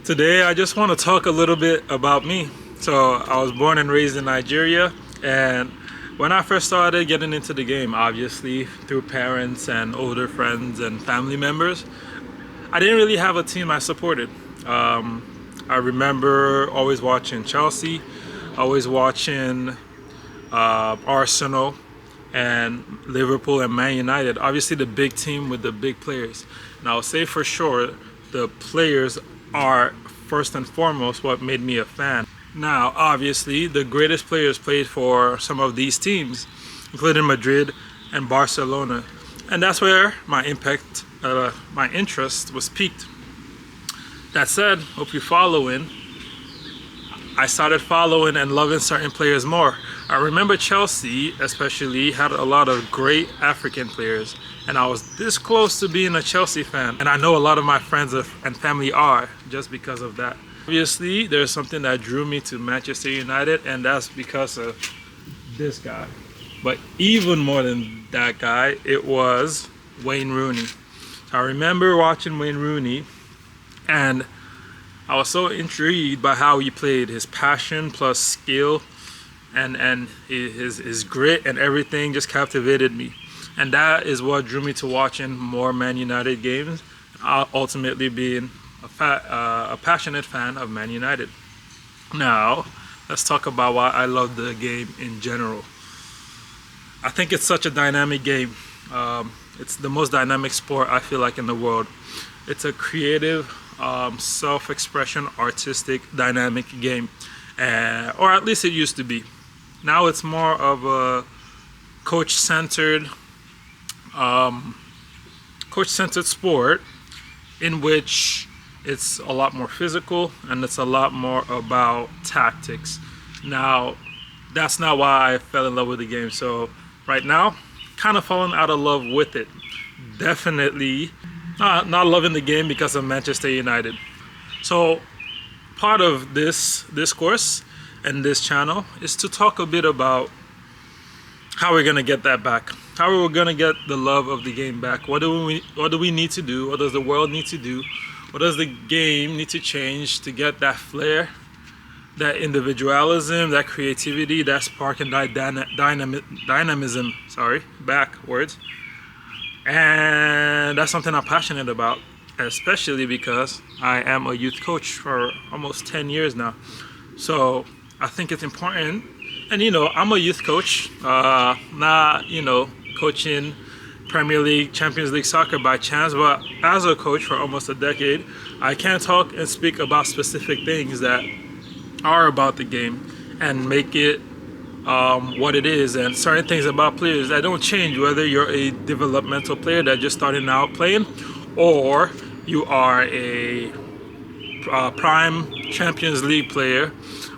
Today, I just want to talk a little bit about me. So, I was born and raised in Nigeria, and when I first started getting into the game, obviously through parents and older friends and family members, I didn't really have a team I supported. I remember always watching Chelsea, always watching Arsenal, and Liverpool and Man United. Obviously, the big team with the big players. And I'll say for sure, the players are first and foremost what made me a fan. Now, obviously, the greatest players played for some of these teams, including Madrid and Barcelona. And that's where my my interest was piqued. That said, hope you're following. I started following and loving certain players more. I remember Chelsea especially had a lot of great African players, and I was this close to being a Chelsea fan, and I know a lot of my friends and family are just because of that. Obviously, there's something that drew me to Manchester United, and that's because of this guy. But even more than that guy, it was Wayne Rooney. I remember watching Wayne Rooney, and I was so intrigued by how he played. His passion plus skill and his grit and everything just captivated me. And that is what drew me to watching more Man United games, ultimately being a passionate fan of Man United. Now, let's talk about why I love the game in general. I think it's such a dynamic game. It's the most dynamic sport I feel like in the world. It's a creative, self-expression, artistic, dynamic game, or at least it used to be. Now it's more of a coach-centered, sport in which it's a lot more physical and it's a lot more about tactics. Now, that's not why I fell in love with the game. So right now, kind of falling out of love with it. Definitely not loving the game because of Manchester United. So part of this discourse and this channel is to talk a bit about how we're gonna get that back. How we're gonna get the love of the game back. What do we need to do? What does the world need to do? What does the game need to change to get that flair, that individualism, that creativity, that spark and dynamism, backwards. And that's something I'm passionate about, especially because I am a youth coach for almost 10 years now. So I think it's important. And I'm a youth coach, not, coaching Premier League, Champions League soccer by chance, but as a coach for almost a decade, I can talk and speak about specific things that are about the game and make it what it is, and certain things about players that don't change whether you're a developmental player that just starting out playing or you are a prime Champions League player,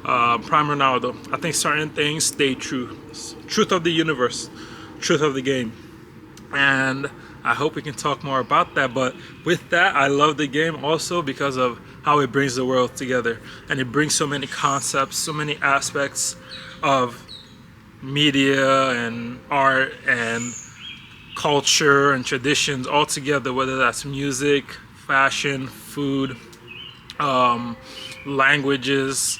prime Ronaldo. I think certain things stay true. Truth of the universe, truth of the game. And I hope we can talk more about that. But with that, I love the game also because of how it brings the world together. And it brings so many concepts, so many aspects of media and art and culture and traditions all together, whether that's music, fashion, food, languages,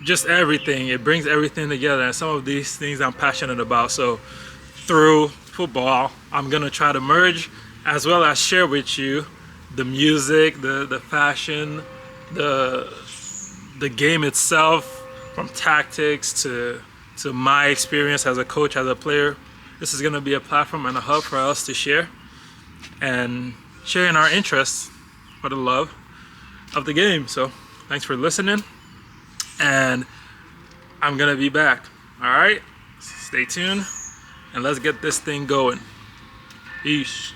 just everything. It brings everything together, and some of these things I'm passionate about. So through football, I'm gonna try to merge as well as share with you the music, the fashion, the game itself, from tactics to my experience as a coach, as a player. This is gonna be a platform and a hub for us to share and sharing our interests for the love of the game. So thanks for listening, and I'm gonna be back. All right, stay tuned and let's get this thing going. Peace.